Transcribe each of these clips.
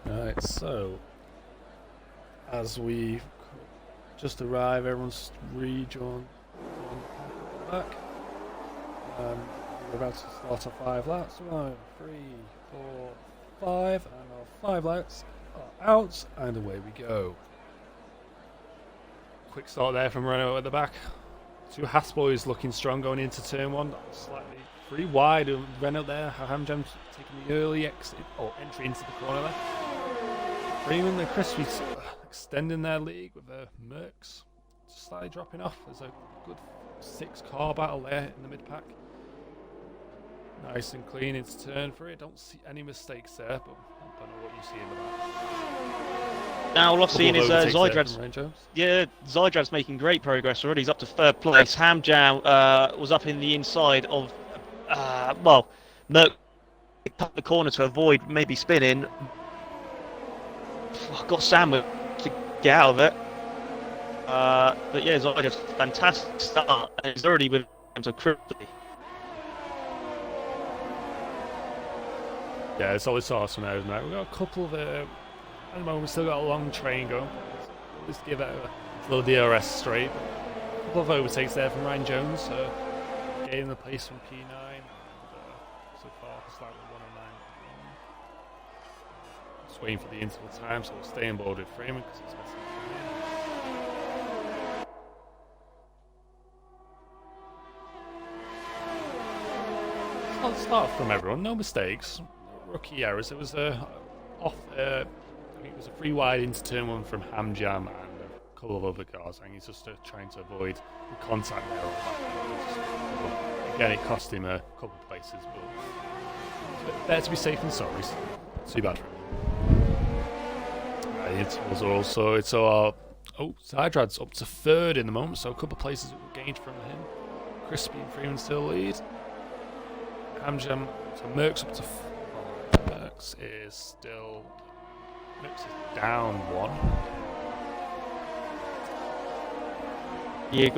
Alright, so as we just arrive, everyone's rejoined back. We're about to start our 5 laps. 1, 3, 4, 5, and our 5 laps are out, and away we go. Quick start there from Renault at the back. 2 Haas boys looking strong going into turn 1. Slightly pretty wide. Renault there. Hamjam's taking the early exit or entry into the corner there. Freeman and Crispy's extending their lead with the Mercs slightly dropping off. There's a good 6 car battle there in the mid pack. Nice and clean into turn 3. Don't see any mistakes there, but I don't know what you see in the back. Now all I've seen is Zydrav's making great progress already. He's up to 3rd place. Hamjam was up in the inside of, Merc picked up the corner to avoid maybe spinning. Got Sam to get out of it. But yeah, Zydrav's fantastic start, and he's already with him so quickly. Yeah, it's always awesome now, isn't it? We've got a couple of, at the moment we've still got a long train going. Let's give it a little DRS straight. A couple of overtakes there from Ryan Jones, gaining the pace from P9. And, so far, slightly 109. Just waiting for the interval time, so we'll stay on board with Freeman because he's missing. Let's start from everyone, no mistakes. Rookie errors. It was I think it was a free wide into turn 1 from Hamjam and a couple of other cars. I think he's just trying to avoid the contact there. Again, it cost him a couple of places, but better to be safe than sorry. Too bad for him. The intervals are also Zydrad's up to 3rd in the moment, so a couple of places that were gained from him. Crispy and Freeman still lead. Hamjam, so Merck's up to Merck's is down 1. Yeah, it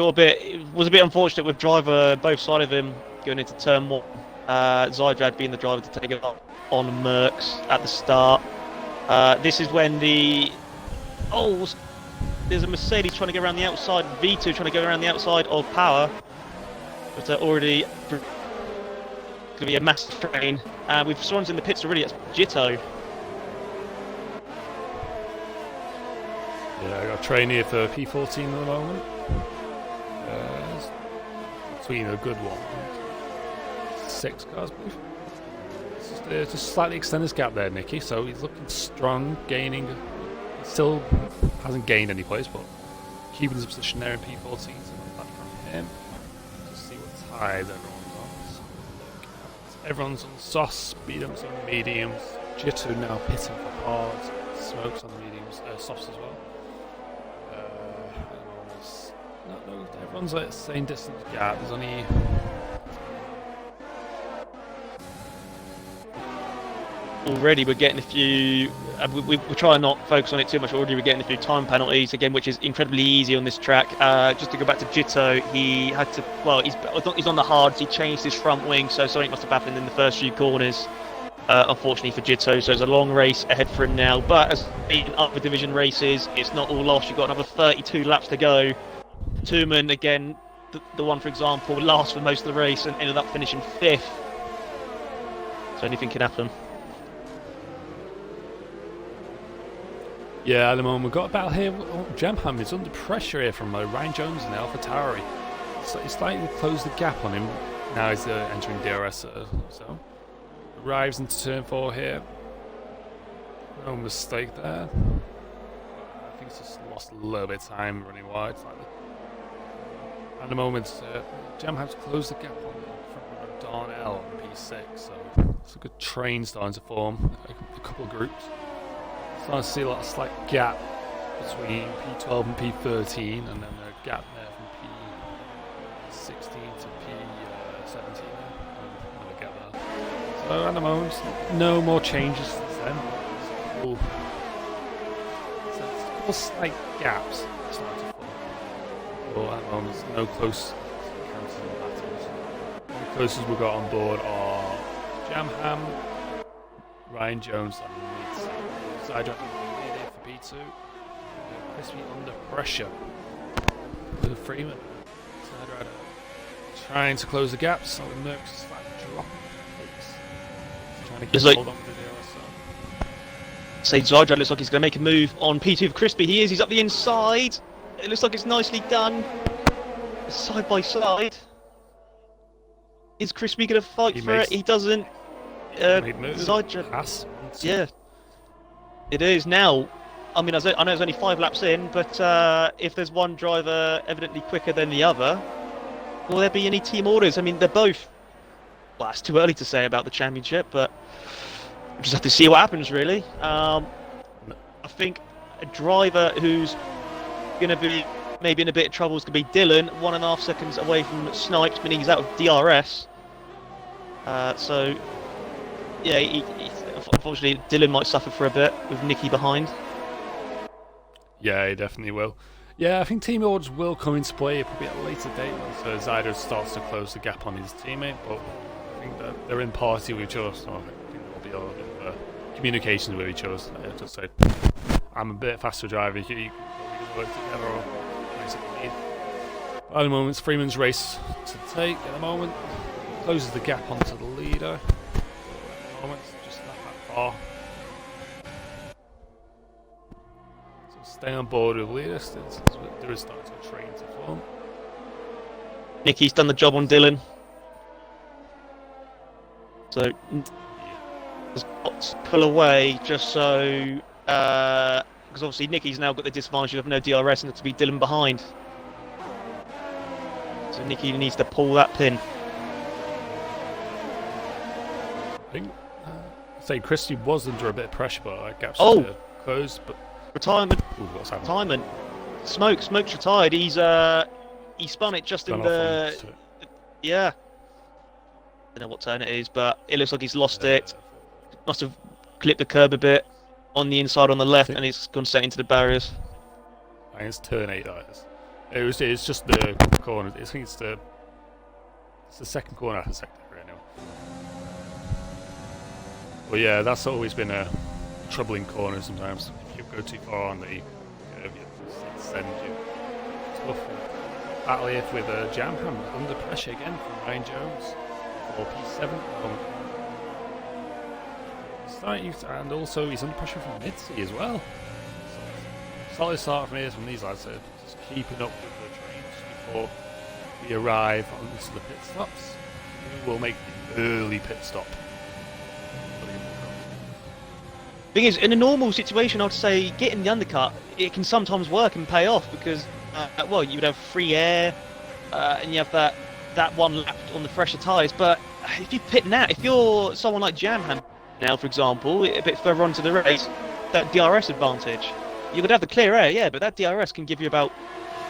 was a bit unfortunate with driver both sides of him going into turn 1. Zydrad being the driver to take it up on Merck's at the start. This is when there's a Mercedes trying to go around the outside, V2 trying to go around the outside of Power, but already going to be a massive train. With Swans in the pits already, it's Jitto. Yeah, I got a train here for P14 at the moment. Between a good one. 6 cars, I believe. Just slightly extend this gap there, Nicky. So he's looking strong, gaining. Still hasn't gained any place, but keeping his position there in P14. So not bad from him. Just see what ties everyone's on. Everyone's on soft, speed ups on mediums. Jitto now pitting for hards. Smokes on the mediums, softs as well. Everyone's at the same distance gap. There's only already we're getting a few. We're trying not focus on it too much. Already we're getting a few time penalties again, which is incredibly easy on this track. Just to go back to Jitto, he had to. Well, he's on the hards. He changed his front wing, so something must have happened in the first few corners. Unfortunately for Jitto, so there's a long race ahead for him now. But as in other division races, it's not all lost. You've got another 32 laps to go. Tuman, again, the one for example, last for most of the race and ended up finishing 5th. So anything can happen. Yeah, at the moment we've got a battle here. Jamham is under pressure here from Ryan Jones and AlphaTauri. So he's slightly closed the gap on him. Now he's entering DRS, so arrives into turn 4 here. No mistake there. I think he's just lost a little bit of time running wide. At the moment, Jamham's closed the gap on front of Darnell on P6, so it's a good train starting to form. A couple of groups. Starting to see a slight gap between P12 and P13, and then a gap there from P16 to P17. When I get there. So at the moment, no more changes since then. It's a couple slight gaps starting to form. But at the moment, there's no close encounters and battles. The closest we've got on board are Jamham, Ryan Jones on the side drive for P2. Crispy under pressure with Freeman. Side rider trying to close the gap, so Merckx is like dropping pace. Trying to get hold on to the DRS. Say Zydra looks like he's going to make a move on P2 for Crispy. He's up the inside. It looks like it's nicely done. Side by side. Is Crispy going to fight for it? He doesn't. Zydra. Pass. Yeah. It is now. I mean, I know it's only 5 laps in, but if there's one driver evidently quicker than the other, will there be any team orders? I mean, they're both. Well, it's too early to say about the championship, but we just have to see what happens, really. I think a driver who's going to be maybe in a bit of trouble is going to be Dylan, 1.5 seconds away from Snipes, meaning he's out of DRS. So, yeah, unfortunately, Dylan might suffer for a bit with Nicky behind. Yeah, he definitely will. Yeah, I think team orders will come into play probably at a later date once Zyder starts to close the gap on his teammate, but I think that they're in party with each other, so I think there will be a lot of communications with each other. Just say, I'm a bit faster driver, you can work together or basically lead. At the moment, it's Freeman's race to take at the moment. Closes the gap onto the leader. At the moment, just not that far. Stay on board with leader since there is starting to train to form. Nicky's done the job on Dylan. So, has got to pull away just so. Because obviously Nicky's now got the disadvantage of no DRS and to be Dylan behind. So Nicky needs to pull that pin. I think. Say Christie was under a bit of pressure, but that gap's closed. But retirement. Ooh, what's happened? Retirement. Smoke's retired. He spun it just in the. Yeah. Don't know what turn it is, but it looks like he's lost it. Must have clipped the curb a bit on the inside on the left, and it's gone straight into the barriers. I think it's turn 8. That is. It's just the corner. I think it's the second corner after the second area anyway. Well, yeah, that's always been a troubling corner sometimes. If you go too far on the curve, you send you tough. Battle here with Jamham under pressure again from Ryan Jones for P7. And also he's under pressure from Mitzi as well. So, solid start from these lads. Just keeping up with the trains before we arrive onto the pit stops. We will make the early pit stop. Thing is, in a normal situation, I'd say getting the undercut, it can sometimes work and pay off because, well, you'd have free air and you have that one lap on the fresher tyres. But if you pit now, if you're someone like Jamham now, for example, a bit further onto the race, that DRS advantage, you could have the clear air, yeah, but that DRS can give you about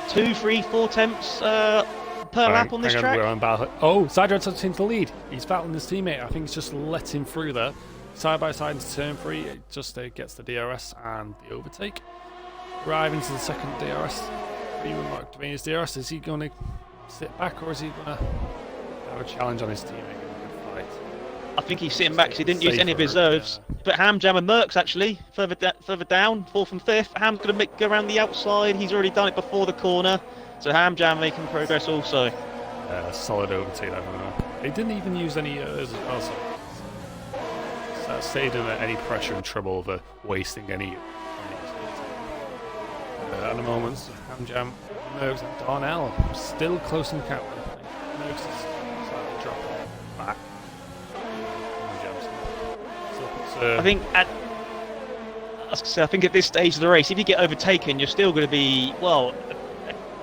2, 3, 4 temps per lap on this track. Sidron seems to lead. He's battling his teammate. I think he's just let him through there. Side by side into turn 3, it just gets the DRS and the overtake. Arriving to the second DRS. Freeman marked doing his DRS. Is he going to sit back or is he going to have a challenge on his teammate in a good fight? I think he's sitting back because he didn't use any of his reserves. But Hamjam and Merckx actually further down, 4th and 5th. Ham's going to go around the outside. He's already done it before the corner. So Hamjam making progress also. Solid overtake. I don't know. He didn't even use any also. Saved him any pressure and trouble over wasting any. At the moment, Hamjam, Merckx and Darnell still close in the count. Merckx is slightly dropping back. I think at this stage of the race, if you get overtaken, you're still going to be, well,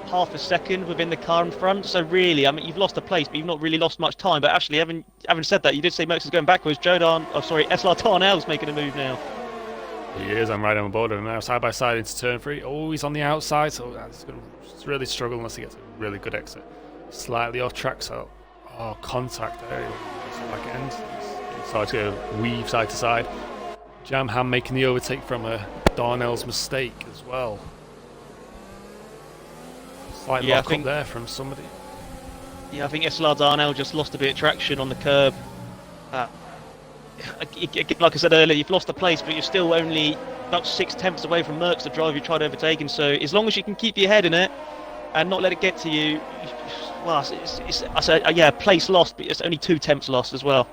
half a second within the car in front. So really, I mean, you've lost a place, but you've not really lost much time. But actually, having said that, you did say Merckx is going backwards. SLR Darnell's making a move now. He is. I'm right on board with him now. Side by side into turn 3. Always on the outside, so that's going to really struggle unless he gets a really good exit. Slightly off track, so contact there. Back end. So it's going to weave side to side. Jamham making the overtake from Darnell's mistake as well. Slight lock up there from somebody. Yeah, I think SLR Darnell just lost a bit of traction on the curb. like I said earlier, you've lost the place, but you're still only about 6/10 away from Merckx, the driver you tried overtaking. So as long as you can keep your head in it and not let it get to you, well, I said, yeah, place lost, but it's only 2/10 lost as well.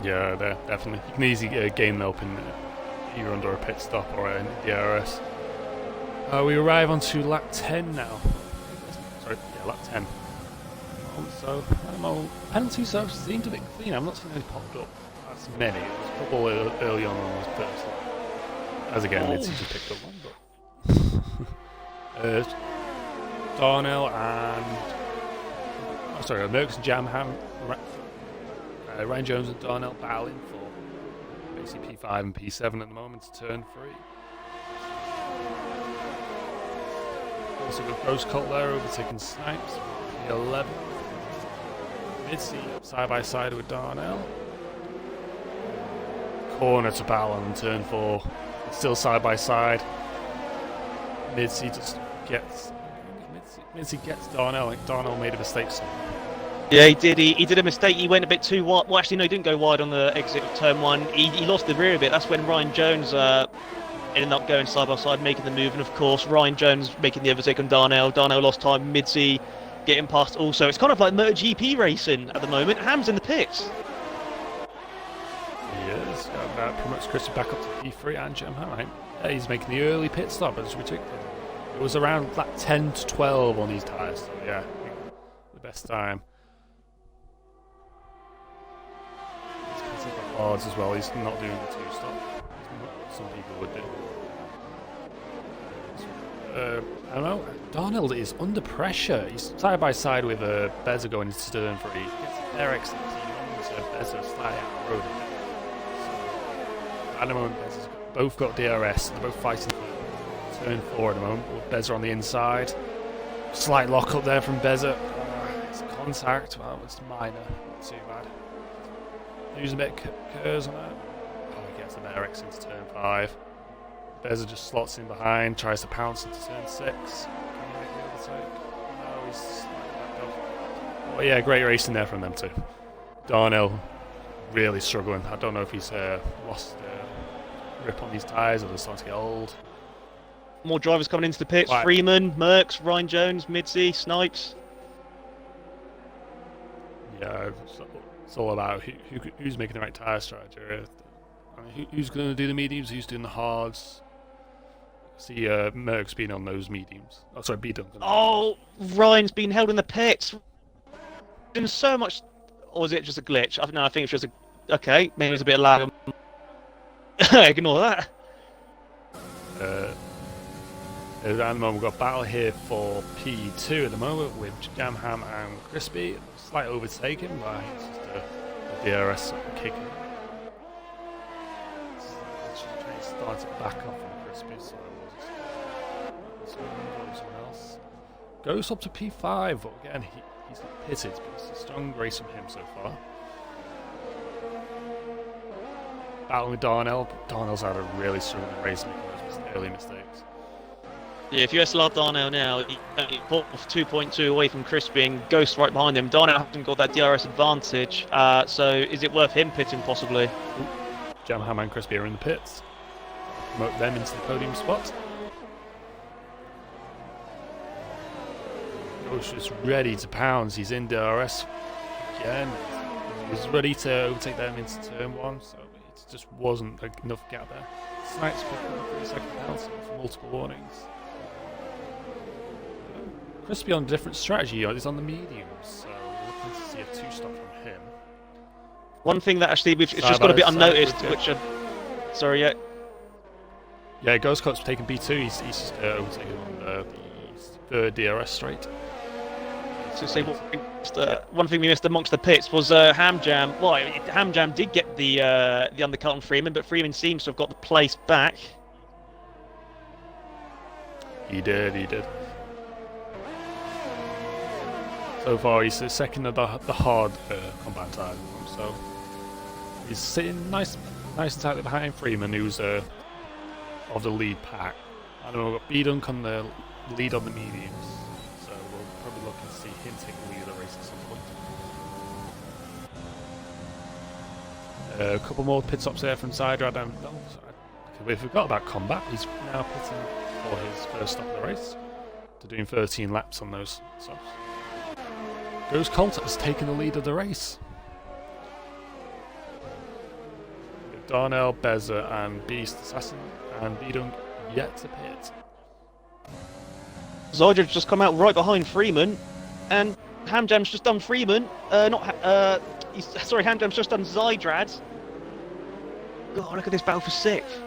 Yeah, definitely. You can easily gain the open either under a pit stop or in DRS. We arrive onto lap 10 now. Sorry, yeah, lap 10. So, penalties seemed a bit clean. I'm not seeing any popped up as many. There was a couple early on this first lap. As again, Lindsay just picked up one, but... Darnell and... Oh, sorry, Merckx and Jamham. Ryan Jones and Darnell battling for basically P5 and P7 at the moment to turn 3. Also got Ghost Cult there overtaking Snipes, P11. Mitzi side by side with Darnell. Corner to battle on turn 4. Still side by side. Mitzi just gets Darnell. I think Darnell made a mistake somewhere. Yeah, he did. He did a mistake. He went a bit too wide. Well, actually, no, he didn't go wide on the exit of turn 1. He lost the rear a bit. That's when Ryan Jones ended up going side by side, making the move. And of course, Ryan Jones making the overtake on Darnell. Darnell lost time. Mitzi getting past also. It's kind of like MotoGP racing at the moment. Ham's in the pits. He is. That promotes Chris back up to P3 and Jim Ham. Yeah, he's making the early pit stop. It's ridiculous. It was around lap 10 to 12 on these tyres. So yeah, the best time. Hards as well, he's not doing the 2-stop. Some people would do. I don't know. Darnell is under pressure. He's side by side with Beza going into turn 3. He gets Eric's so Beza slightly out the road. So, at the moment, Beza's both got DRS. They're both fighting for turn 4 at the moment. With Beza on the inside. Slight lock up there from Beza. It's contact. Well, it's minor. Not too bad. Using a bit of curves on that. Oh, he gets an Eric's into turn 5. Beza just slots in behind, tries to pounce into turn 6. Can he make the overtake? No, he's slightly backed off. Oh yeah, great racing there from them too. Darnell really struggling. I don't know if he's lost grip on these tyres or they're starting to get old. More drivers coming into the pits. Right. Freeman, Merckx, Ryan Jones, Mitzi, Snipes. Yeah, it's all about who's making the right tyre strategy. I mean, who's going to do the mediums, who's doing the hards. See Merckx being on those mediums. Oh, sorry, B-Dunk. Oh, Ryan's been held in the pits. Been so much... Or was it just a glitch? No, I think it's just a... Okay, maybe it's a bit of lag. Ignore that. At the moment, we've got a battle here for P2 at the moment with Jamham and Crispy. Slight overtaking, but I think it's just a DRS kicking. It's starting to back off on Crispy, so someone else. Goes up to P5, but again, he's not pitted, but it's a strong race from him so far. Battling with Darnell. Darnell's had a really struggling race, making those early mistakes. Yeah, if you SLR Darnell now, he put off 2.2 away from Crispy and Ghost right behind him. Darnell hasn't got that DRS advantage, so is it worth him pitting possibly? Jamham and Crispy are in the pits. Promote them into the podium spot. Ghost is ready to pounce. He's in DRS again. He's ready to overtake them into turn 1, so it just wasn't enough gap there. Snipes picking up 3-second penalty for multiple warnings. Crispy on a different strategy. He's on the mediums, so we're looking to see a 2-stop from him. One thing that actually it's just got a bit unnoticed, which sorry, yeah. Yeah, Ghost Cut's taking B2. He's just overtaken on the 3rd DRS straight. So say one thing we missed amongst the pits was Ham Jam. Well, Ham Jam did get the undercut on Freeman, but Freeman seems to have got the place back. He did. So far, he's the second of the hard combat tyres, so he's sitting nice and tightly behind Freeman, who's of the lead pack. I don't know, we've got B-Dunk on the lead on the mediums, so we'll probably look to see him take the lead of the race at some point. A couple more pit stops there from Zydrad. And oh, sorry, we forgot about Combat. He's now pitting for his first stop of the race. To doing 13 laps on those stops. Goes Colt has taken the lead of the race. Darnell, Beza, and Beast Assassin and Bidung yet to pit. Zydrad's just come out right behind Freeman, and Hamjam's just done Freeman. Hamjam's just done Zydrad. God, look at this battle for sixth.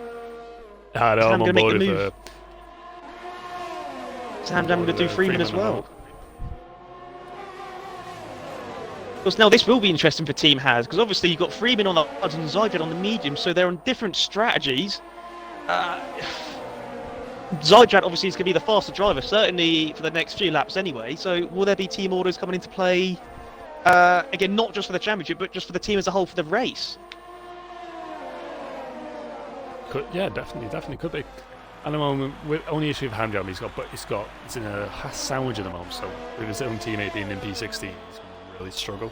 I know, I'm on board with Is Hamjam going to do Freeman as well? Because now this will be interesting for Team Has, because obviously you've got Freeman on the hard and Zydrad on the medium, so they're on different strategies. Zydrad obviously is going to be the faster driver, certainly for the next few laps anyway, so will there be team orders coming into play, again, not just for the championship, but just for the team as a whole for the race? Yeah, definitely could be. At the moment, with only issue with Hamjam, it's in a sandwich at the moment, so with his own teammate being in P16, he's going to really struggle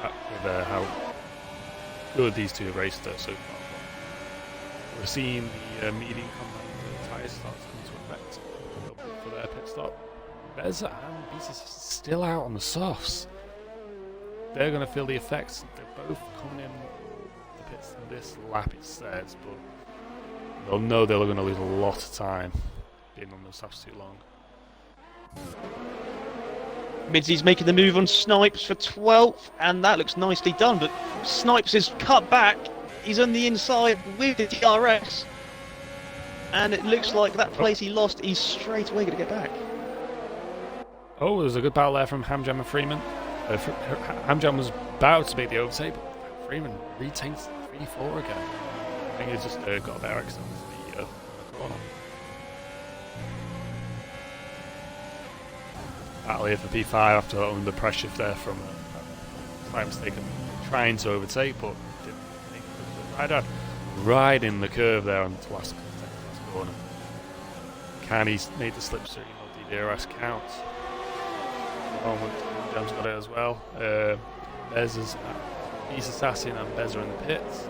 with how good these two have raced so far. We're seeing the medium tyres start to come into effect for their pit stop. Beza and Beast still out on the softs. They're going to feel the effects. They're both coming in the pits in this lap, it says, but they'll know they're going to lose a lot of time being on the softs too long. Midsy's making the move on Snipes for 12th, and that looks nicely done, but Snipes is cut back. He's on the inside with the DRS, and it looks like that place he lost, he's straight away going to get back. Oh, there's a good battle there from Hamjam and Freeman. Hamjam was about to make the overtake, but Freeman retains 3-4 again. I think he's just got a better accent to the corner. Battle here for P5 after under pressure there from slight mistake and trying to overtake, but didn't think it. Right in the curve there on the last corner. Can he make the slipstream of the DRS count? At the moment, Jam's got it as well. Beza's Beast Assassin and Beza in the pits.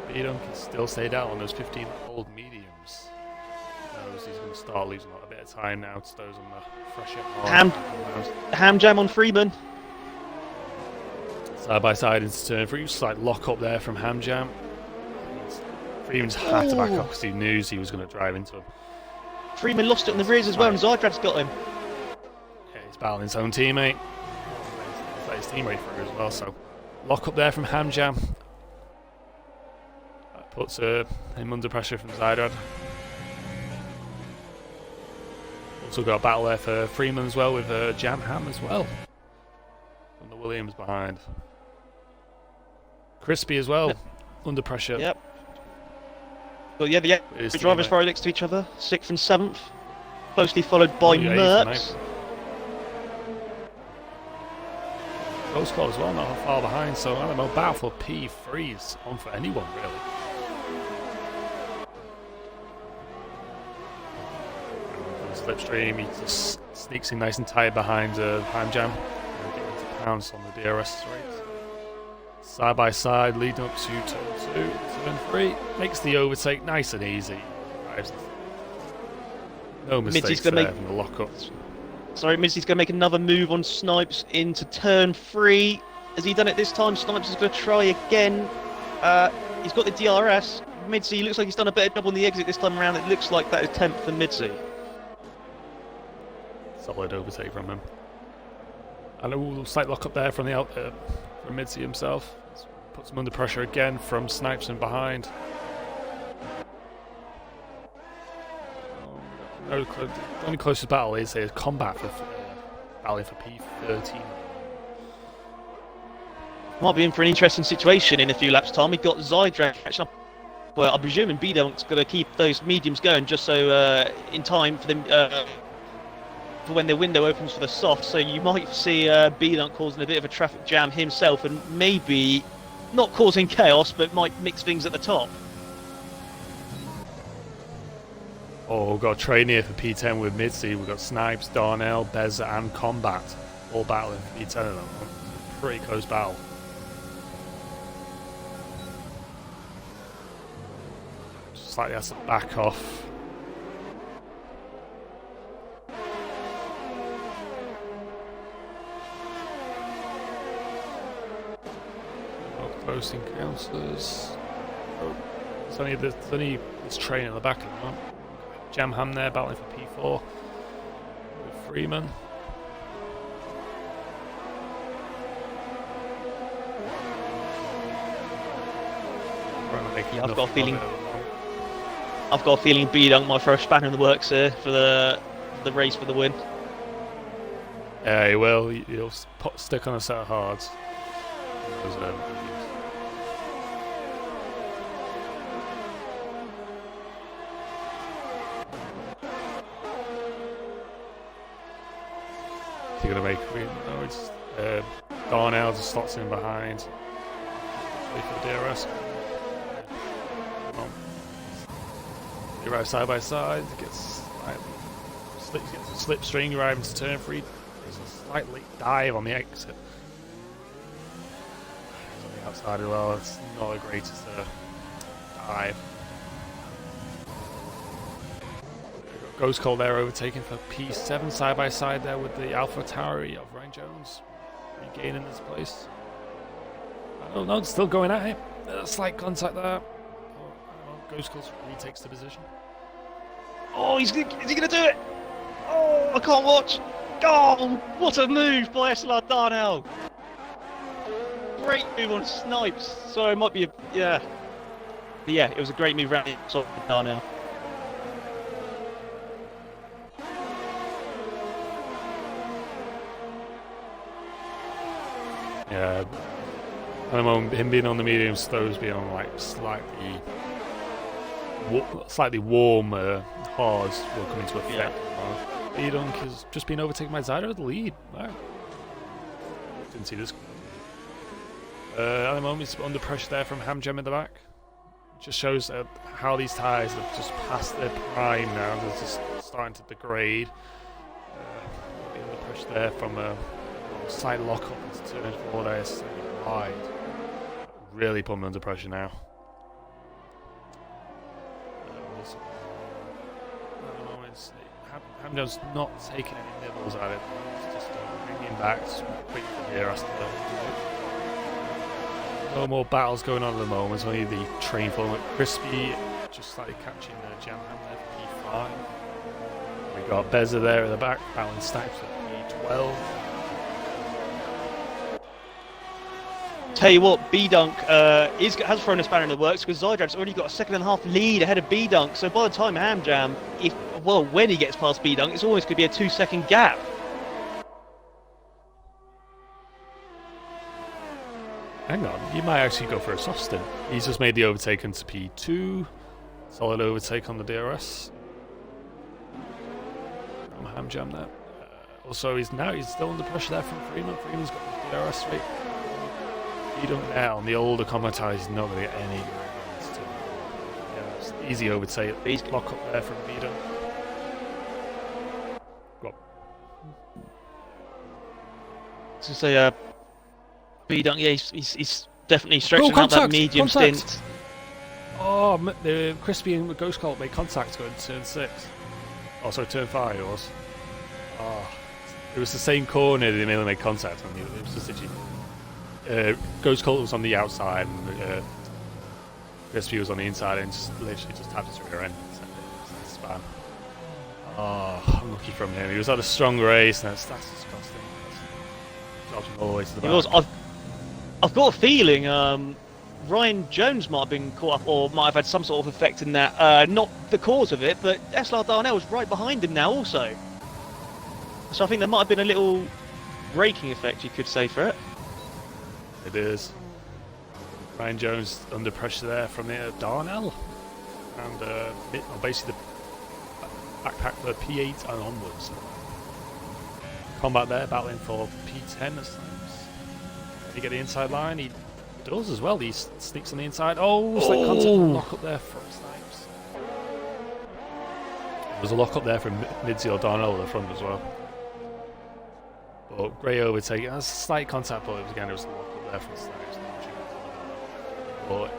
Bidung can still stay down on those 15 old mediums. Knows he's going to start losing a bit of time now to those on the fresh Hamjam on Freeman. Side by side into turn 3. Slight lock up there from Hamjam. Freeman's had to back up because he knew he was going to drive into him. Freeman lost it on the rears as well, and Zydrad's got him. Yeah, he's battling his own teammate. He's let his teammate through as well, so lock up there from Hamjam. That puts him under pressure from Zydrad. Also got a battle there for Freeman as well with Jam Ham as well. And the Williams behind. Crispy as well, under pressure. Yep. But yeah, the drivers right next to each other, 6th and 7th, closely followed by Merckx. Close call as well, not far behind, so I don't know, battle for P3 is on for anyone really. Slipstream, he just sneaks in nice and tight behind Hamjam. Getting to pounce on the DRS straight. Side by side, leading up to turn 2, turn 3. Makes the overtake nice and easy. No mistakes there from the lockups. Sorry, Midsy's going to make another move on Snipes into turn 3. Has he done it this time? Snipes is going to try again. He's got the DRS. Midsy looks like he's done a better job on the exit this time around. It looks like that is 10th for Midsy. Solid overtake from him. And a slight lock up there from the from Midsy himself. Puts him under pressure again from Snipes and behind. The only closest battle is a combat for battling for P13. Might be in for an interesting situation in a few laps' time. We've got Zydrad catching up. Well, I'm presuming Bidunk's going to keep those mediums going just so in time for them for when the window opens for the soft. So you might see Bidunk causing a bit of a traffic jam himself and maybe not causing chaos, but might mix things at the top. Oh, we've got a train here for P10 with Midsy. We've got Snipes, Darnell, Beza and Combat all battling for P10 at the moment. Pretty close battle. Looks like he has to back off. Oh, close encounters. Oh, there's only this train at the back of the moment. Jam Ham there battling for P4 with Freeman. Yeah, I've got a feeling B-Dunk might throw a spanner in the works here for the race for the win. Yeah, he will. He'll stick on a set of hards. Is he going to make a win? No, it's Darnell just slots in behind. Wait for the DRS. He arrives side by side, gets a slipstream, arriving to turn 3. There's a slight late dive on the exit. He's on the outside as well, it's not the greatest dive. Ghost Cold there overtaken for P7 side by side there with the Alpha Tauri of Ryan Jones regaining his place. Oh no, it's still going at him. Slight contact there. Ghost Cold retakes the position. Oh, is he going to do it? Oh, I can't watch. Oh, what a move by SLR Darnell. Great move on Snipes. So it might be yeah. But yeah, it was a great move around the Darnell. Yeah. At the moment, him being on the medium, Stowe's being on like slightly warm hards will come into effect. B-Dunk has just been overtaken by Zyder at the lead. Wow. Didn't see this. At the moment, he's under pressure there from Hamjam in the back. Just shows how these tyres have just passed their prime now. They're just starting to degrade. Under pressure there from a slight lock up into turn 4 there, wide. Really put him under pressure now. Hamjam's not taking any nibbles at it. He's just bringing back, just waiting for the DRS to no more battles going on at the moment. It's only the train following Crispy just slightly catching Jam Ham there for P5. We got Beza there at the back, battling Snipes for P12. Tell you what, B-Dunk has thrown a spanner in the works because Zydrav's already got a 2.5 lead ahead of B-Dunk. So by the time Hamjam, when he gets past B-Dunk, it's almost going to be a 2-second gap. Hang on, he might actually go for a soft stint. He's just made the overtake into P2. Solid overtake on the DRS. From Hamjam there. Also, he's still under pressure there from Freeman. Freeman's got his DRS rate. B-Dunk now on the older commentator, he's not going to get any movements. Yeah, easy overtake. He's lock up there from B-Dunk. Go on. To say, B-Dunk, yeah, he's definitely stretching out that medium stint. Oh, the Crispy and Ghost Colt made contact going to turn 6. Oh, sorry, turn 5 it was. Oh, it was the same corner they mainly made contact on. It was just literally. Ghost Colt was on the outside and Crispy was on the inside and just literally just tapped his rear end. Span. Oh, unlucky from him. He was at a strong race and that's disgusting. Dropped him all the way to the back. I've got a feeling Ryan Jones might have been caught up or might have had some sort of effect in that. Not the cause of it, but SLR Darnell was right behind him now also. So I think there might have been a little braking effect, you could say, for it. It is. Ryan Jones under pressure there from the Darnell. And basically the backpack for P8 and onwards. Combat there, battling for P10 at times. He get the inside line, he does as well. He sneaks on the inside. Oh, it's like contact lock up there from Snipes. There's a lock up there from Midzi or Darnell at the front as well. But Gray overtaking, that's a slight contact, but it was a lock up there from Snipes. But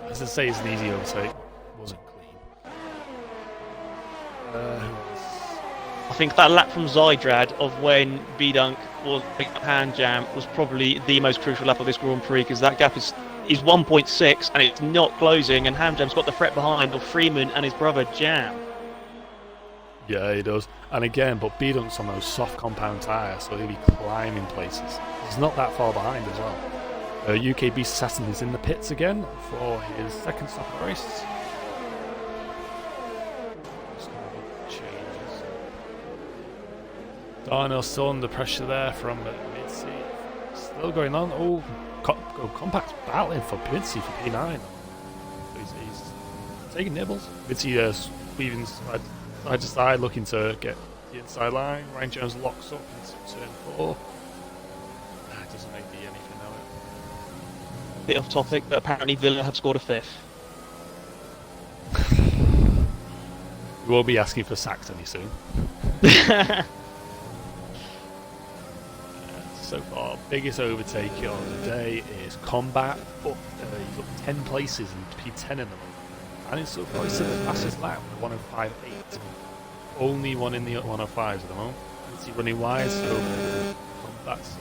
as I say, it's an easy overtake. Wasn't clean. I think that lap from Zydrad of when B-Dunk was picking up Hand Jam was probably the most crucial lap of this Grand Prix, because that gap is 1.6 and it's not closing, and Hand Jam's got the threat behind of Freeman and his brother Jam. Yeah, he does. And again, but B-Dunk's on those soft compound tyres, so he'll be climbing places. He's not that far behind as well. UK Beast Assassin is in the pits again for his second stop of the race. Changes. Darnell still under pressure there from mid-seat. Still going on. Oh, Compact's battling for mid-seat for P9. He's taking nibbles. Mid-seat weaving side to side, looking to get the inside line. Ryan Jones locks up into turn 4. That doesn't make the anything of it. Bit off topic, but apparently Villa have scored a 5th. We won't be asking for sacks any soon. So far, biggest overtake on the day is Combat. He's up 10 places in P10 in the moment. And it's so far, he's still the fastest lap, 105.8. Only one in the 105s at the moment. Is he running wide? So Combat's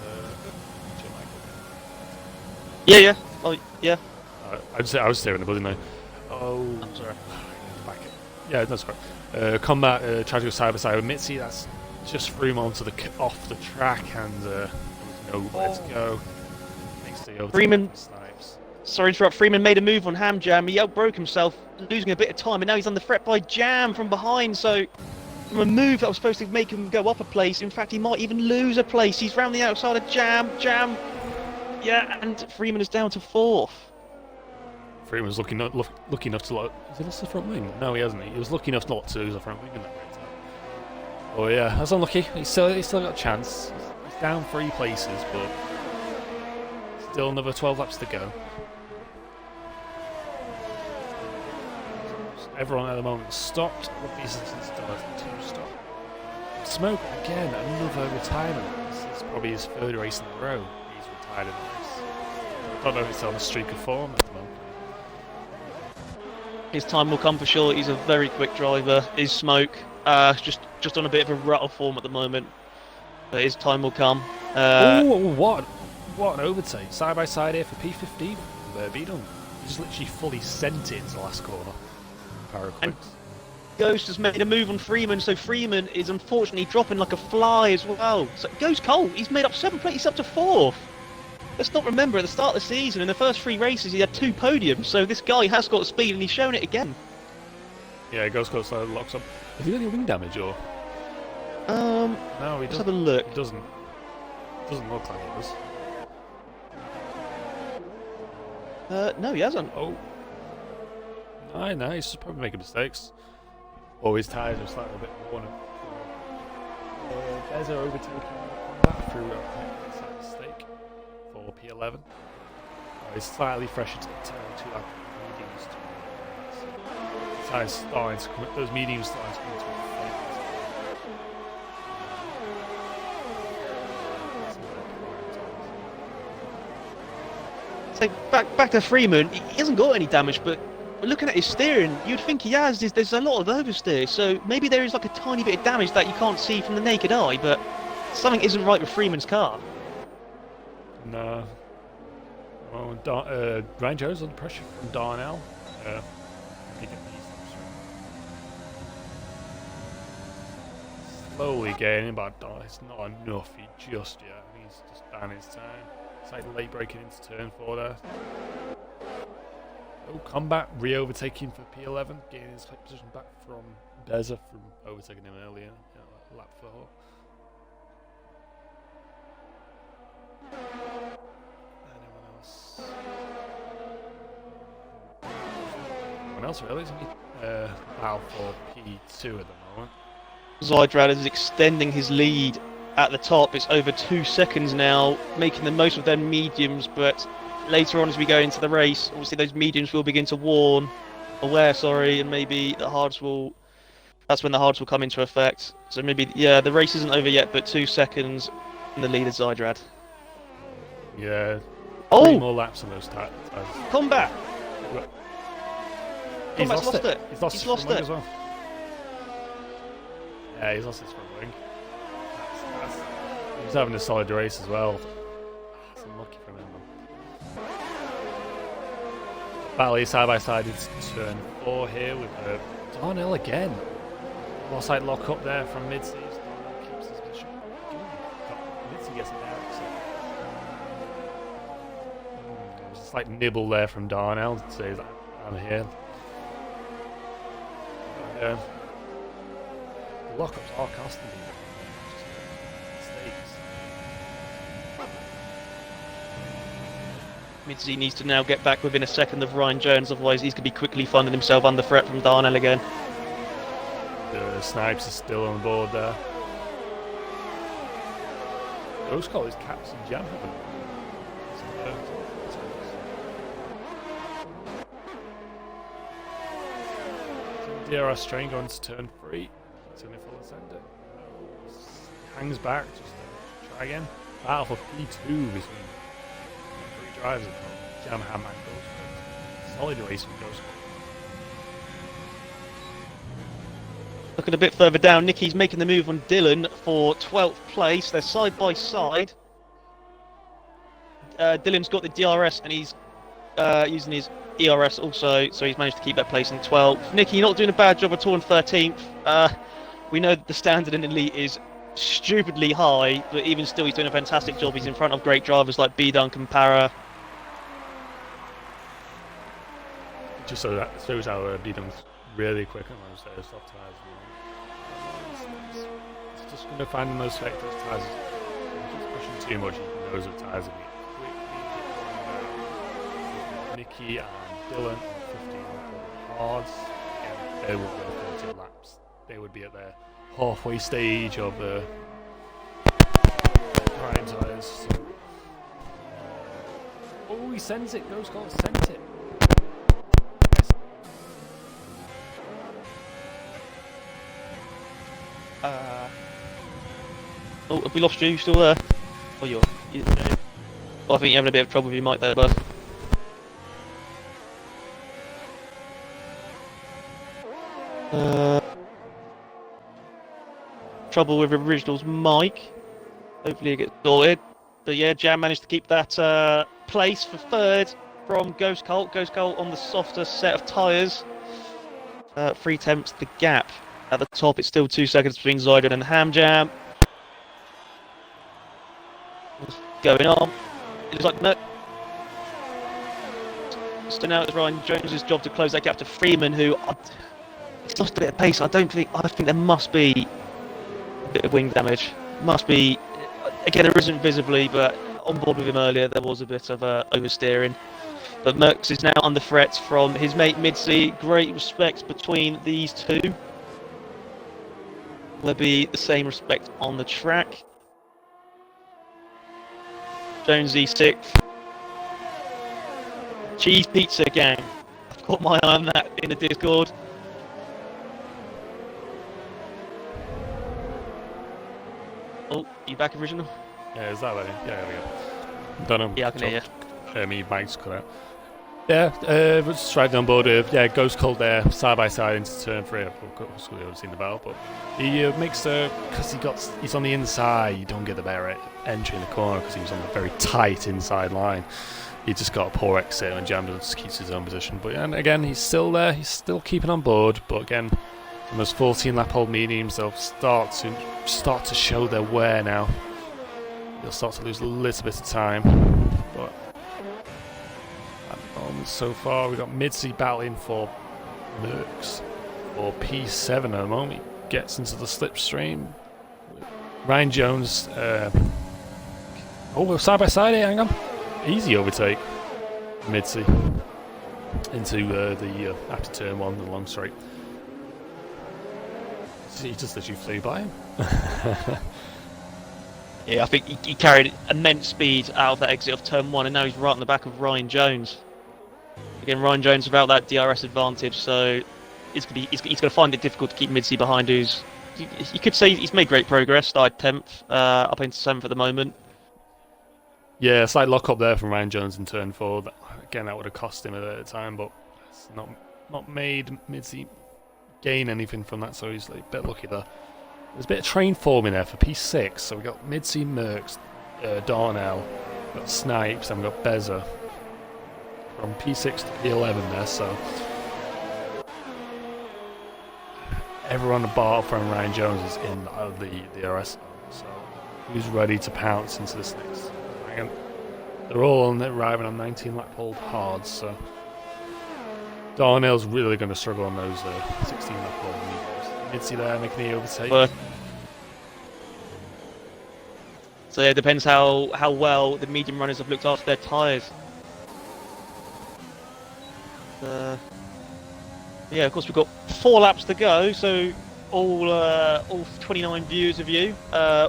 Yeah. Oh, yeah. I was staring at the building now. Oh, I'm sorry. Back it. Yeah, that's right. Combat tried to go side by side with Mitzi. That's just threw him onto off the track, and there was nowhere to go. Next to Freeman. Snipes. Sorry to interrupt. Freeman made a move on Ham Jam. He outbroke himself, losing a bit of time, and now he's under threat by Jam from behind. So, from a move that was supposed to make him go up a place, in fact, he might even lose a place. He's round the outside of Jam. Yeah, and Freeman is down to 4th. Freeman's lucky enough to lot. Has he lost the front wing? No, he hasn't. He was lucky enough not to lose the front wing in that race. Oh yeah, that's unlucky. He's still got a chance. He's down 3 places, but still another 12 laps to go. Everyone at the moment stopped. Rugby Assistants still has 2 stop. Smoke again, another retirement. This is probably his 3rd race in a row. He's retired in the race. I don't know if it's on a streak of form at the moment. His time will come for sure. He's a very quick driver. Is Smoke just on a bit of a rut of form at the moment, but his time will come. What an overtake! Side by side here for P15. B-Dunk. He just literally fully sent it into the last corner. And Ghost has made a move on Freeman, so Freeman is unfortunately dropping like a fly as well. So Ghost Cole, he's made up 7 places, up to 4th. Let's not remember, at the start of the season, in the first 3 races, he had 2 podiums, so this guy has got speed, and he's shown it again. Yeah, Ghost locks up. Have you got any wing damage, or? No, he doesn't. Let's have a look. It doesn't look like it does. No, he hasn't. Oh. No, he's just probably making mistakes. Or his tyres are slightly a bit worn. There's an overtaking Combat through a mistake for P11. He's slightly fresher to the turn, 2 lap mediums. Tyres starting to come, those mediums starting to come into effect. So back to Freeman, he hasn't got any damage, but looking at his steering, you'd think he has. There's a lot of oversteer, so maybe there is like a tiny bit of damage that you can't see from the naked eye, but something isn't right with Freeman's car. No. Well, Ryan Jones under pressure from Darnell. Slowly getting, but it's not enough just yet. He's just down his time. It's like late breaking into turn 4 there. Oh, Combat re-overtaking for P11, gaining his position back from Beza from overtaking him earlier, lap 4. Anyone else? Anyone else really? Isn't he? Battle for P2 at the moment. Zydrad is extending his lead at the top. It's over 2 seconds now, making the most of their mediums, but later on as we go into the race, obviously those mediums will begin to wear, and maybe the hards will, that's when the hards will come into effect. So maybe, yeah, the race isn't over yet, but 2 seconds in the lead is Zydrad. Yeah. 3 Oh! more laps on those tires. Combat! He's Combat's lost it. He's lost it. As well. Yeah, he's lost his front wing. He's having a solid race as well. That's unlucky from him. Battle side by side into turn 4 here with Darnell again. Lost side lock up there from mid-seas. Darnell keeps his position. Mid-sea gets an exit. There's a slight nibble there from Darnell to say that I'm here. The lockups are costing me mistakes. Mid-sea needs to now get back within a second of Ryan Jones, otherwise he's going to be quickly finding himself under threat from Darnell again. The snipes are still on board there. Ghost Call is Captain Jam Heaven. DRS train going to turn 3. It's only full ascending. Hangs back, just try again. Battle for P2 between 3 drivers at the moment. Jam Ham and Ghost Call. Solid race from Ghost Call. Looking a bit further down, Nicky's making the move on Dylan for 12th place. They're side by side. Dylan's got the DRS and he's using his ERS also, so he's managed to keep that place in 12th. Nicky not doing a bad job at all in 13th. We know that the standard in Elite is stupidly high, but even still he's doing a fantastic job. He's in front of great drivers like B. Duncan Para. Just so that shows how B. Duncan's really quick on those soft tyres. It's just going to find the most effective tyres. He's pushing too much, he knows what tyres are being Nicky and Dylan on 15 hards, and they would go 30 laps. They would be at their halfway stage of prime tyres. So. Oh, he sends it. Ghost Call sent it. Oh, have we lost you? You still there? Oh, you're. Oh, I think you're having a bit of trouble with your mic there, bud. Trouble with Original's mic. Hopefully it gets sorted. But yeah, Jam managed to keep that place for 3rd from Ghost Cult. Ghost Cult on the softer set of tyres. 3/10 the gap. At the top, it's still 2 seconds between Zyden and Ham Jam. What's going on? It looks like no. So now it's Ryan Jones' job to close that gap to Freeman, who he's lost a bit of pace. I think there must be a bit of wing damage. Must be. Again, there isn't visibly, but on board with him earlier, there was a bit of oversteering. But Merckx is now under threat from his mate Midsea. Great respect between these two. Will there be the same respect on the track? Jonesy 6th. Cheese Pizza Gang. I've got my eye on that in the Discord. Oh, you back, Original? Yeah, is that ready? Yeah, there we go. Don't know. Yeah, I can hear you. Me mic's cut out. Yeah, we're just driving on board. Yeah, Ghost Cult there, side by side into turn 3. Of course, we haven't seen the battle, but he makes because he's on the inside. You don't get the better entry in the corner because he was on the very tight inside line. He just got a poor exit and Jam just keeps his own position. But and again, he's still there. He's still keeping on board. But again, from those 14 lap old mediums, they'll start to show their wear now. They'll start to lose a little bit of time. But so far, we've got Midsea battling for Merckx or P7 at the moment. He gets into the slipstream. Ryan Jones. Side by side here, hang on. Easy overtake. Midsea into the after turn 1, the long straight. He just literally flew by him. Yeah, I think he carried immense speed out of that exit of turn 1, and now he's right on the back of Ryan Jones. Again, Ryan Jones without that DRS advantage, so he's going to find it difficult to keep Midsea behind. You could say he's made great progress. Started 10th, up into 7th at the moment. Yeah, slight lock up there from Ryan Jones in turn 4. Again, that would have cost him at the time, but it's not made Midsea gain anything from that, so he's a bit lucky there. There's a bit of train forming there for P6. So we got Midseam Merckx, Darnell, we've got Snipes, and we've got Beza from P6 to P11 there. So everyone apart from Ryan Jones is in the DRS. So who's ready to pounce into this next wagon? They're all arriving on 19 lap hold hards. So Darnell's really going to struggle on those 16 lap hold mediums. Mitzi there making the overtake. So yeah, it depends how well the medium runners have looked after their tyres. Yeah, of course we've got 4 laps to go, so all 29 viewers of you,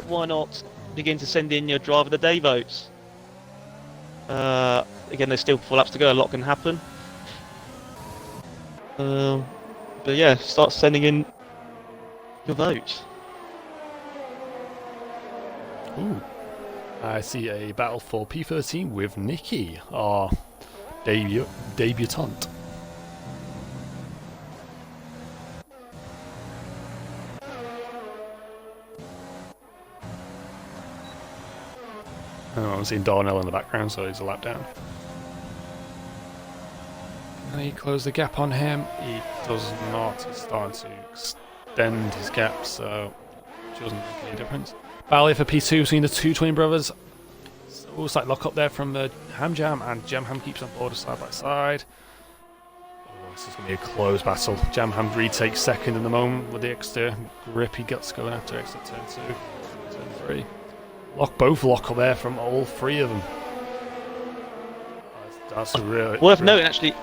why not begin to send in your driver of the day votes? Again, there's still 4 laps to go, a lot can happen. But yeah, start sending in your votes. Ooh. I see a battle for P13 with Nikki, our debutante. Oh, I'm seeing Darnell in the background, so he's a lap down. Can he close the gap on him? He does not. He's starting to extend his gap, so it doesn't make any difference. Battle for P2 between the two twin brothers. So it's like lock up there from Hamjam, and Jamham keeps on board side by side. Oh, this is going to be a close battle. Jamham retakes second in the moment with the extra grip he gets going after exit turn 2, turn 3. Both lock up there from all 3 of them. That's really worth noting, actually.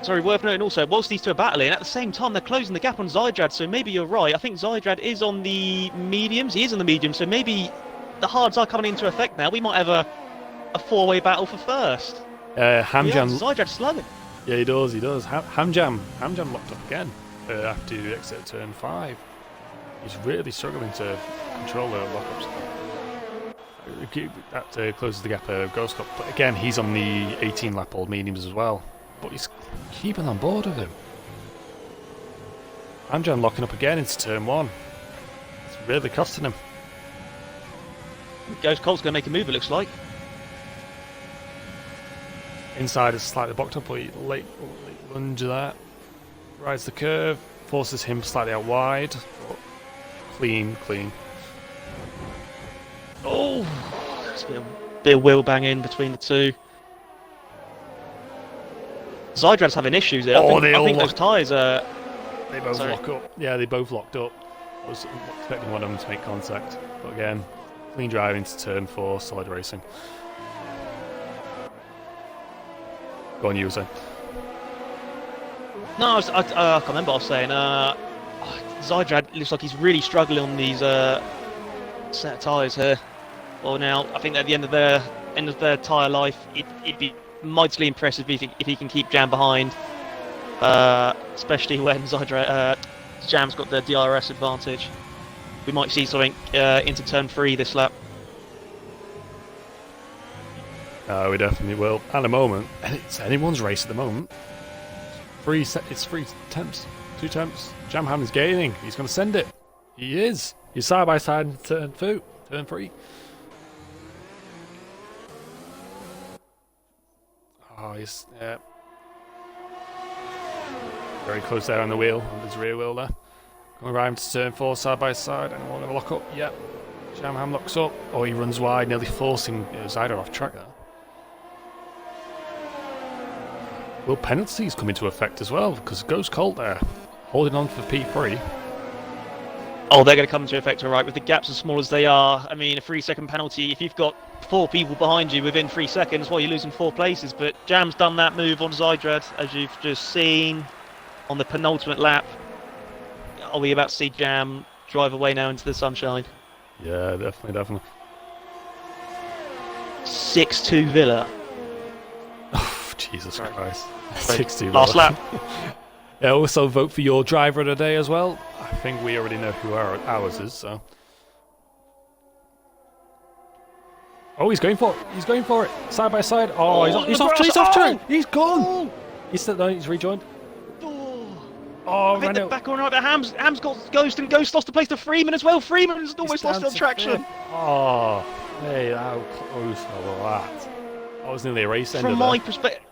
Sorry, worth noting also, whilst these two are battling, at the same time they're closing the gap on Zydrad, so maybe you're right. I think Zydrad is on the mediums, he is on the mediums, so maybe the hards are coming into effect now. We might have a 4-way battle for first. Hamjam... Zydrad's slugging. Yeah, he does. Hamjam locked up again after the exit of turn 5. He's really struggling to control the lockups. That closes the gap Ghost Cup, but again he's on the 18 lap old mediums as well. But he's keeping on board with him. Hamjam locking up again into turn 1. It's really costing him. Ghost Colt's going to make a move, it looks like. Inside is slightly blocked up, but he late lunge there. Rides the curve, forces him slightly out wide. But clean. Oh, there's a bit of wheel banging between the two. Zydrad's having issues there. I think those tyres are... They both lock up. Yeah, they both locked up. I was expecting one of them to make contact. But again, clean drive into turn 4, solid racing. Go on, you were saying. No, I can't remember what I was saying. Zydrad looks like he's really struggling on these set of tyres here. Well, now, I think at the end of their tyre life, it'd be mightily impressive if he can keep Jam behind, especially when Jam's got the DRS advantage. We might see something into turn 3 this lap. We definitely will. At the moment, it's anyone's race at the moment. It's 3 attempts, 2 attempts. Jamham is gaining. He's going to send it. He is. He's side by side in turn 3. Oh, he's very close there on the wheel, on his rear wheel there. Going around to turn 4 side by side. Anyone going to lock up? Yep. Jamham locks up. Oh, he runs wide, nearly forcing Zyder off track there. Will penalties come into effect as well? Because Ghost Colt there, holding on for P3. Oh, they're going to come into effect, all right, with the gaps as small as they are. I mean, a 3-second penalty, if you've got 4 people behind you within 3 seconds, well, you're losing 4 places. But Jam's done that move on Zydrad, as you've just seen on the penultimate lap. Are we about to see Jam drive away now into the sunshine? Yeah, definitely. 6-2 Villa. Oh, Jesus Christ. 6-2 Last lap. Yeah, also vote for your driver of the day as well. I think we already know who ours is, so. Oh, he's going for it. Side by side. Oh, he's off track. He's gone. He's rejoined. Oh, I think they're Renault. back on right, but Ham's got Ghost, and Ghost lost the place to Freeman as well. Freeman's almost lost the traction. Oh, hey, how close was that? That was nearly a race ender From my perspective,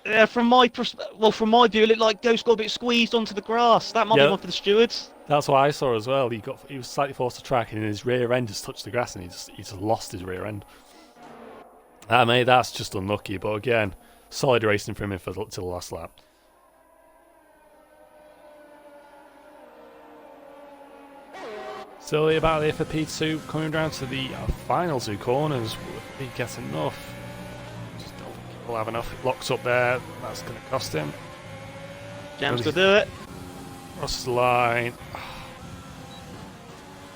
yeah, from my view, it looked like Ghost got a bit squeezed onto the grass. That might be Yeah, one for the stewards. that's what I saw as well. He was slightly forced to track, and his rear end just touched the grass, and he just lost his rear end. Mate, that's just unlucky. But again, solid racing from him till the last lap. Still the battle here for P2, coming down to the final two corners. Will he get enough? Just don't think he'll have enough. Locks up there. That's going to cost him. Jam's going to do it. Cross the line.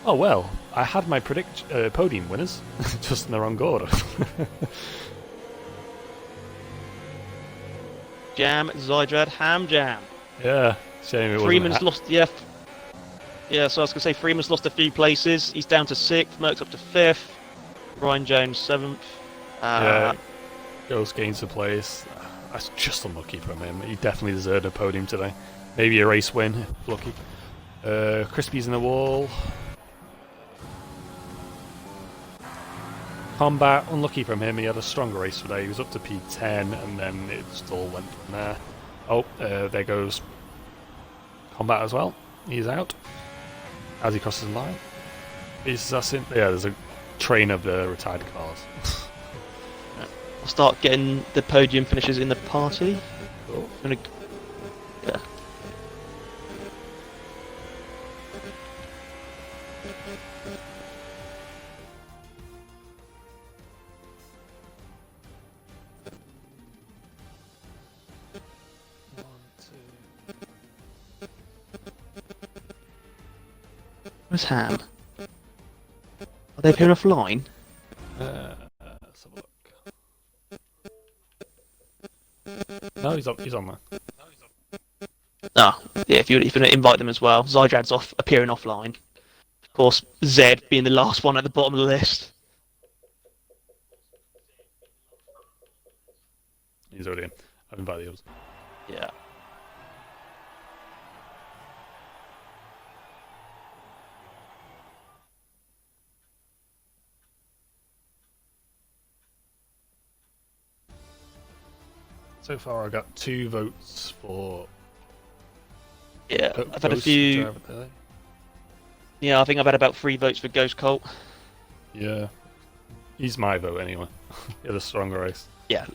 Oh well, I had my podium winners, just in the wrong order. Jam, Zydrad, Ham, Jam. Yeah, shame it wasn't. Freeman's lost, yeah. Yeah, so I was going to say Freeman's lost a few places. He's down to 6th, Merck's up to 5th, Ryan Jones 7th. Yeah, Ghost gains a place. That's just unlucky from him. He definitely deserved a podium today. Maybe a race win, if lucky. Crispy's in the wall. Combat, unlucky from him. He had a stronger race today. He was up to P10, and then it just all went from there. Oh, there goes Combat as well. He's out as he crosses the line. He's assassin. Yeah, there's a train of retired cars. I'll start getting the podium finishes in the party. Cool. Yeah. Where's Ham? Are they appearing offline? Let's have a look. No, he's on there. Ah, yeah, if you're going to invite them as well. Zydrad's appearing offline. Of course, Zed being the last one at the bottom of the list. He's already in. I've invited the others. Yeah. So far, I got 2 votes for. Yeah, I've had a Ghost few. driver today. Yeah, I think I've had about 3 votes for Ghost Colt. Yeah, he's my vote anyway. He had a stronger race. Yeah,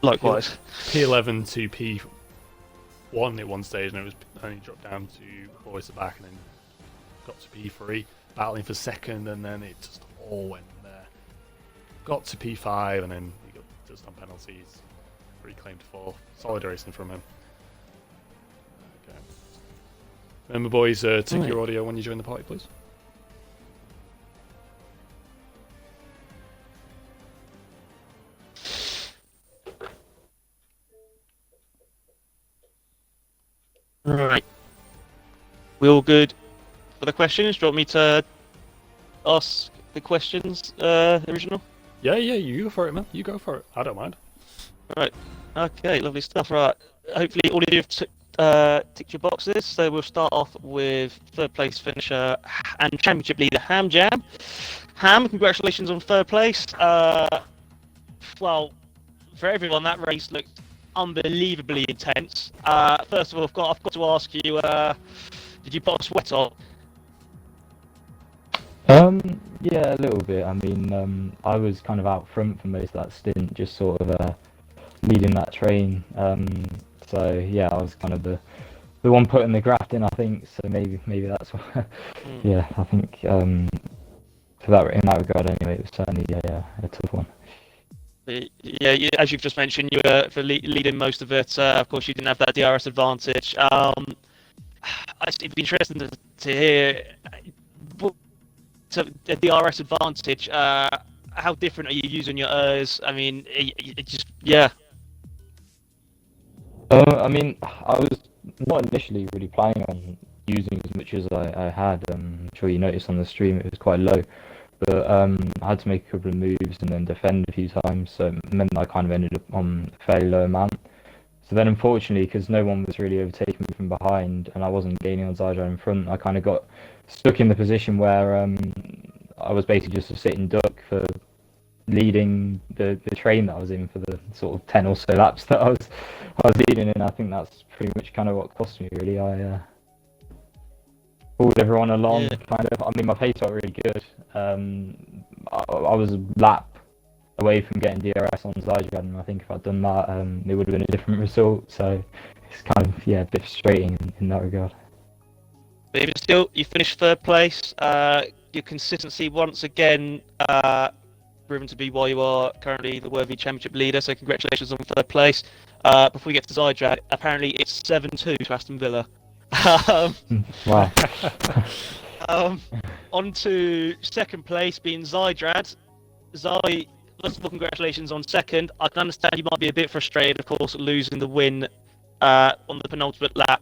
likewise. P11 to P1 at one stage, and it was only dropped down to boys at the back, and then got to P3, battling for second, and then it just all went there. Got to P5, and then he got just on penalties. Reclaimed 4th. Solid racing from him. Okay. Remember, boys, tick your audio when you join the party, please. Right. We all good for the questions? Do you want me to ask the questions, original? Yeah, you go for it, man. You go for it. I don't mind. Right. Okay, lovely stuff. Right. Hopefully all of you have ticked your boxes. So we'll start off with 3rd place finisher and championship leader Ham Jam. Ham, congratulations on 3rd place. Well, for everyone, that race looked unbelievably intense. First of all, I've got to ask you, did you put a sweat on? Yeah, a little bit. I mean, I was kind of out front for most of that stint, just sort of leading that train. So yeah, I was kind of the one putting the graft in, I think. So maybe that's what. Yeah, I think for that in that regard, anyway, it was certainly a tough one. Yeah, as you've just mentioned, you were for leading most of it. Of course, you didn't have that DRS advantage. It'd be interesting to hear the DRS advantage. How different are you using your ERS? I mean, it just yeah. I mean, I was not initially really planning on using as much as I had. I'm sure you noticed on the stream it was quite low, but I had to make a couple of moves and then defend a few times, so it meant I kind of ended up on a fairly low amount. So then, unfortunately, because no one was really overtaking me from behind, and I wasn't gaining on Zajdad in front, I kind of got stuck in the position where I was basically just a sitting duck for leading the train that I was in for the sort of 10 or so laps that I was leading in. I think that's pretty much kind of what cost me, really. I pulled everyone along, Yeah. kind of. I mean, my pace got really good. I was a lap away from getting DRS on Zajdad, and I think if I'd done that, it would have been a different result. So it's kind of, yeah, a bit frustrating in that regard. But even still, you finished third place. Your consistency once again proven to be why you are currently the worthy championship leader. So congratulations on third place. Before we get to Zajdad, apparently it's 7-2 to Aston Villa. Wow. On to second place being Zajdad. Zai, first of all, congratulations on second. I can understand you might be a bit frustrated, of course, losing the win on the penultimate lap.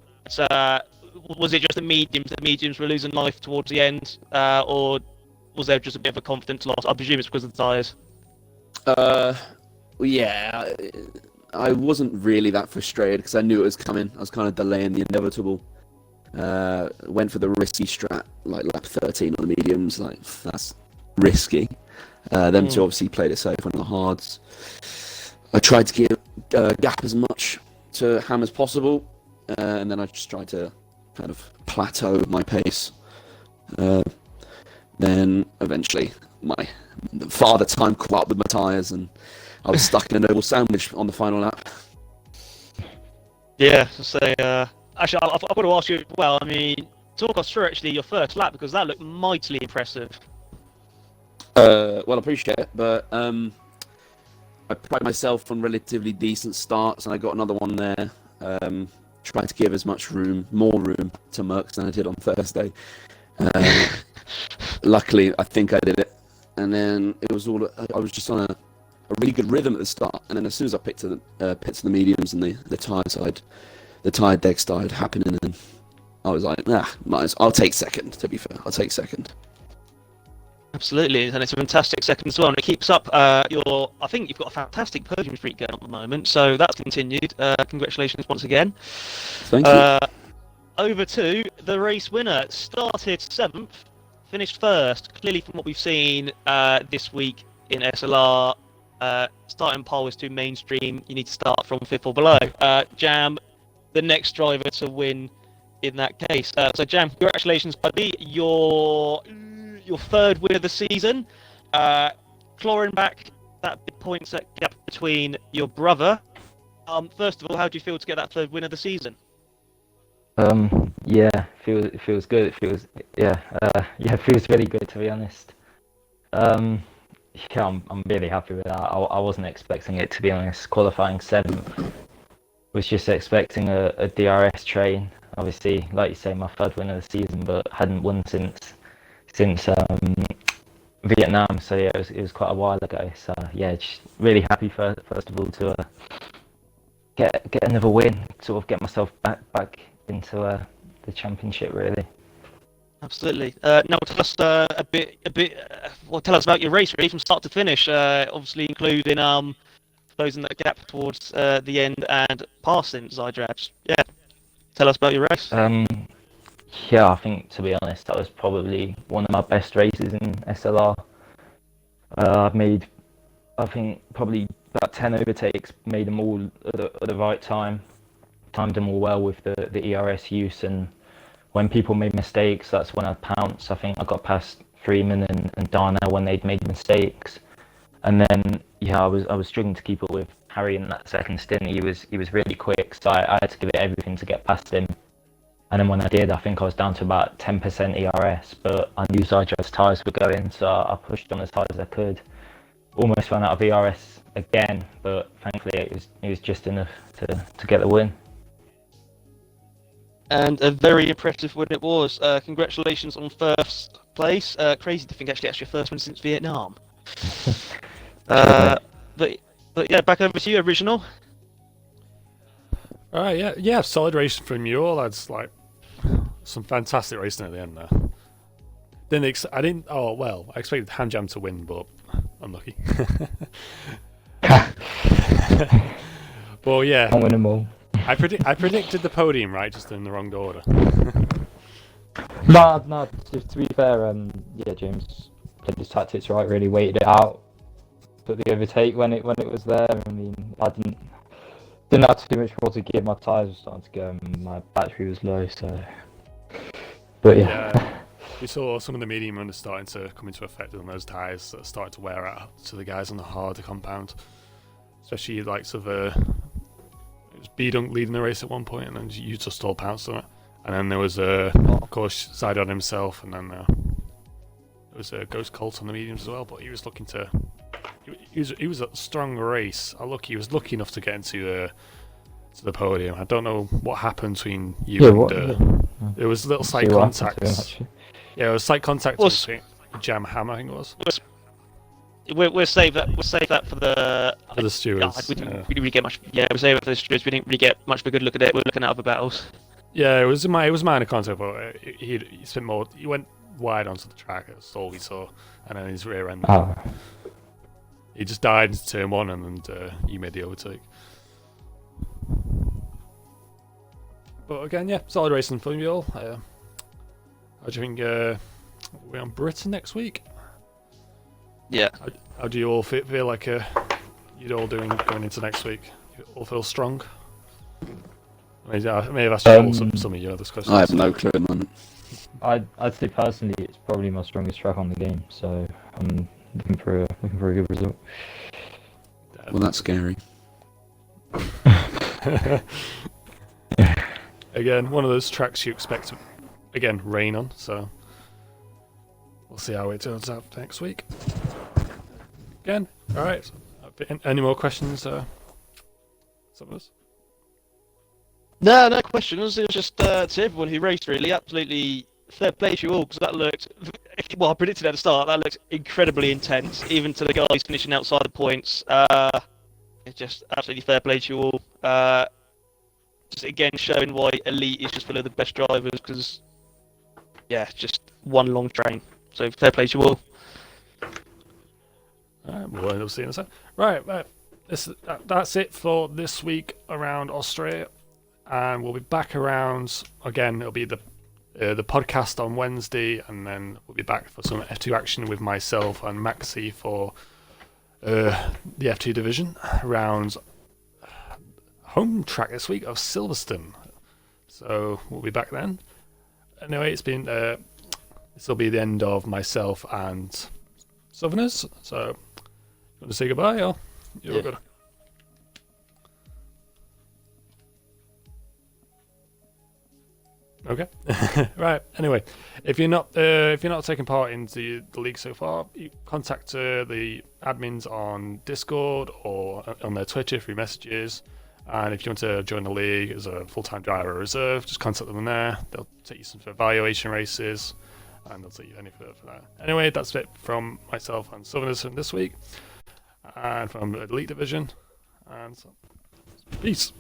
Was it just the mediums? The mediums were losing life towards the end, or was there just a bit of a confidence loss? I presume it's because of the tyres. Yeah, I wasn't really that frustrated because I knew it was coming. I was kind of delaying the inevitable. Went for the risky strat, like lap 13 on the mediums. Like, that's risky. Them two obviously played it safe on the hards. I tried to give gap as much to Ham as possible, and then I just tried to kind of plateau my pace. Then eventually my father time caught up with my tyres, and I was stuck in a noble sandwich on the final lap. Yeah, so actually, I've got to ask you. Well, I mean, talk us through actually your first lap because that looked mightily impressive. Well, I appreciate it, but I pride myself on relatively decent starts, and I got another one there. Tried to give as much room, more room to Merckx than I did on Thursday. Luckily, I think I did it, and then it was all. I was just on a really good rhythm at the start, and then as soon as I picked to the mediums and the tyre side, the tyre deck started happening, and I was like, I'll take second. To be fair, I'll take second. Absolutely, and it's a fantastic second as well, and it keeps up your. I think you've got a fantastic podium streak going on at the moment, so that's continued. Congratulations once again. Thank you. Over to the race winner. Started 7th, finished 1st. Clearly, from what we've seen this week in SLR, starting pole is too mainstream. You need to start from 5th or below. Jam, the next driver to win in that case. So Jam, congratulations, buddy. Your 3rd win of the season. Clawing back that big points gap between your brother. First of all, how do you feel to get that 3rd win of the season? Yeah, it feels good. It feels really good, to be honest. Yeah, I'm really happy with that. I wasn't expecting it, to be honest. Qualifying 7th, was just expecting a DRS train. Obviously, like you say, my 3rd win of the season, but hadn't won since Vietnam. So yeah, it was quite a while ago. So yeah, just really happy first of all to get another win, sort of get myself back into the championship, really. Absolutely. Now tell us a bit. Well, tell us about your race, really, from start to finish. Obviously, including closing that gap towards the end and passing Zajdad. Yeah. Tell us about your race. Yeah, I think, to be honest, that was probably one of my best races in SLR. I've made, I think, probably about 10 overtakes, made them all at the right time, timed them all well with the ERS use, and when people made mistakes, that's when I'd pounce. I think I got past Freeman and Darnell when they'd made mistakes. And then, yeah, I was struggling to keep up with Harry in that second stint. He was really quick, so I had to give it everything to get past him. And then when I did, I think I was down to about 10% ERS, but I knew Zajdad's tyres were going, so I pushed on as hard as I could. Almost ran out of ERS again, but thankfully it was just enough to get the win. And a very impressive win it was. Congratulations on 1st place. Crazy to think actually that's your 1st win since Vietnam. But yeah, back over to you, Original. All right, yeah, solid racing from you all. That's like some fantastic racing at the end there. I expected Handjam to win, but unlucky. But yeah, Can't win them all. I predicted the podium right, just in the wrong order. No. To be fair, yeah, James played his tactics right. Really waited it out, took the overtake when it was there. I mean, I didn't have too much more to give. My tyres were starting to go, and my battery was low. So, but yeah. We saw some of the medium runners starting to come into effect on those tyres that started to wear out to the guys on the harder compound, especially likes of it was B-Dunk leading the race at one point, and then you just all pounced on it. And then there was of course Zidon himself, and then there was a Ghost Colt on the mediums as well. But he was looking to. He was a strong race. He was lucky enough to get into the podium. I don't know what happened between you and. There was little slight contacts. Yeah, it was slight contact between Jam Ham, I think it was. We'll save that. We'll save that for the stewards. We didn't really get much. Yeah, we'll save it for the stewards. We didn't really get much of a good look at it. We're looking at other battles. Yeah, it was minor contact, but he spent more. He went wide onto the track. That's all we saw, and then his rear end. He just died into turn one, and then he made the overtake. But again, yeah, solid racing for you all. How do you think we're on Britain next week? Yeah. How do you all feel like you're all doing going into next week? You all feel strong? I may have asked you some of your other questions. I have no clue, man. I'd say personally, it's probably my strongest track on the game, so I'm looking for a good result. Well, that's scary. Again, one of those tracks you expect to, rain on, so we'll see how it turns out next week. Again, alright. Any more questions, some of us? No questions. It was just to everyone who raced, really. Absolutely fair play to you all, because that looked, well, I predicted at the start, that looked incredibly intense, even to the guys finishing outside the points. It's just absolutely fair play to you all. Just again showing why Elite is just full of the best drivers, because, yeah, just one long train. So fair play to you all. Alright, we'll end up seeing this. Right. That's it for this week around Austria. And we'll be back around, again, it'll be the podcast on Wednesday, and then we'll be back for some F2 action with myself and Maxi for the F2 division around home track this week of Silverstone. So we'll be back then. Anyway, it's been this will be the end of myself and Southerners. So you want to say goodbye, or you're all good? Okay. Right. Anyway, if you're not taking part in the league so far, you contact the admins on Discord or on their Twitter through messages. And if you want to join the league as a full-time driver or reserve, just contact them there. They'll take you some evaluation races, and they'll take you any further for that. Anyway, that's it from myself and Southerners from this week, and from the Elite Division. And so, peace.